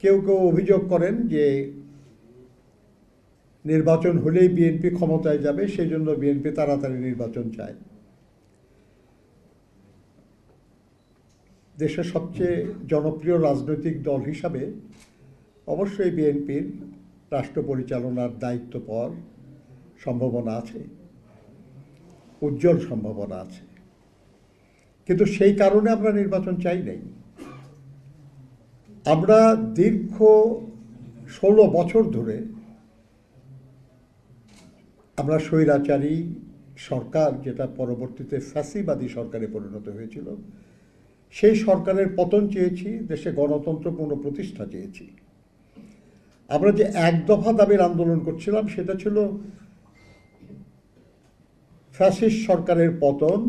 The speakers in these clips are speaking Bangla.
কেউ কেউ অভিযোগ করেন যে নির্বাচন হলেই বিএনপি ক্ষমতায় যাবে, সেই জন্য বিএনপি তাড়াতাড়ি নির্বাচন চায়। দেশের সবচেয়ে জনপ্রিয় রাজনৈতিক দল হিসাবে অবশ্যই বিএনপির রাষ্ট্র পরিচালনার দায়িত্ব পাওয়ার সম্ভাবনা আছে, উজ্জ্বল সম্ভাবনা আছে। কিন্তু সেই কারণে আমরা নির্বাচন চাই নাই। আমরা দীর্ঘ 16 বছর ধরে আমরা স্বৈরাচারী সরকার, যেটা পরবর্তীতে ফ্যাসিবাদী সরকারে পরিণত হয়েছিল, সেই সরকারের পতন চেয়েছি, দেশে গণতন্ত্র পুনঃপ্রতিষ্ঠা চেয়েছি। আমরা যে এক দফা দাবির আন্দোলন করছিলাম সেটা ছিল ফ্যাসিস্ট সরকারের পতন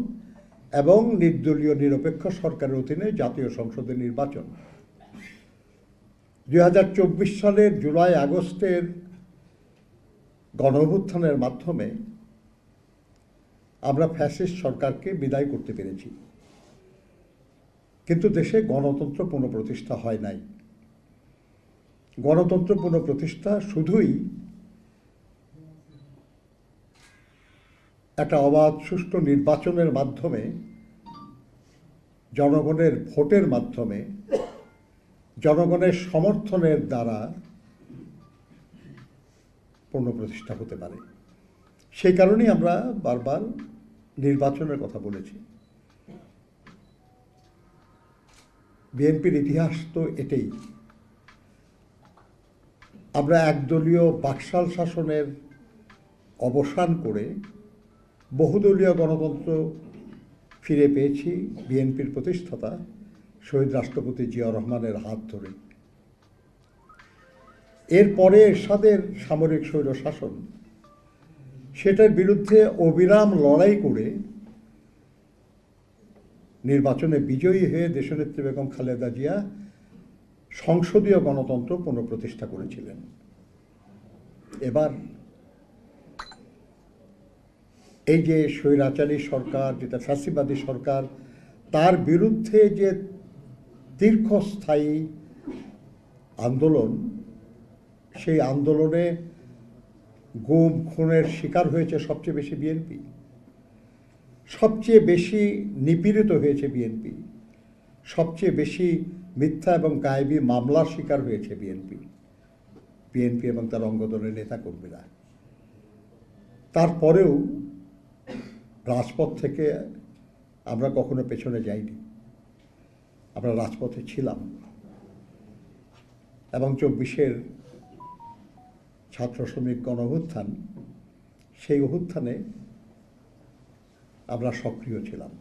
এবং নির্দলীয় নিরপেক্ষ সরকারের অধীনে জাতীয় সংসদের নির্বাচন। 2024 সালের জুলাই আগস্টের গণঅভ্যুত্থানের মাধ্যমে আমরা ফ্যাসিস্ট সরকারকে বিদায় করতে পেরেছি, কিন্তু দেশে গণতন্ত্র পুনঃপ্রতিষ্ঠা হয় নাই। গণতন্ত্র পুনঃপ্রতিষ্ঠা শুধুই একটা অবাধ সুষ্ঠু নির্বাচনের মাধ্যমে, জনগণের ভোটের মাধ্যমে, জনগণের সমর্থনের দ্বারা পুনঃপ্রতিষ্ঠা হতে পারে। সেই কারণেই আমরা বারবার নির্বাচনের কথা বলেছি। বিএনপির ইতিহাস তো এটাই। আমরা একদলীয় বাকশাল শাসনের অবসান করে বহুদলীয় গণতন্ত্র ফিরে পেয়েছি বিএনপির প্রতিষ্ঠাতা শহীদ রাষ্ট্রপতি জিয়াউর রহমানের হাত ধরে। এরপরে এরশাদের সামরিক স্বৈরশাসন, সেটার বিরুদ্ধে অবিরাম লড়াই করে নির্বাচনে বিজয়ী হয়ে দেশনেত্রী বেগম খালেদা জিয়া সংসদীয় গণতন্ত্র পুনঃপ্রতিষ্ঠা করেছিলেন। এবার এই যে স্বৈরাচারী সরকার, যেটা ফ্যাসিবাদী সরকার, তার বিরুদ্ধে যে দীর্ঘস্থায়ী আন্দোলন, সেই আন্দোলনে গুম খুনের শিকার হয়েছে সবচেয়ে বেশি বিএনপি, সবচেয়ে বেশি নিপীড়িত হয়েছে বিএনপি, সবচেয়ে বেশি মিথ্যা এবং গায়েবী মামলার শিকার হয়েছে বিএনপি এবং তার অঙ্গদলের নেতাকর্মীরা। তারপরেও রাজপথ থেকে আমরা কখনো পেছনে যাইনি, আমরা রাজপথে ছিলাম এবং 24-এর ছাত্র শ্রমিক গণঅভ্যুত্থান, সেই অভ্যুত্থানে আমরা সক্রিয় ছিলাম।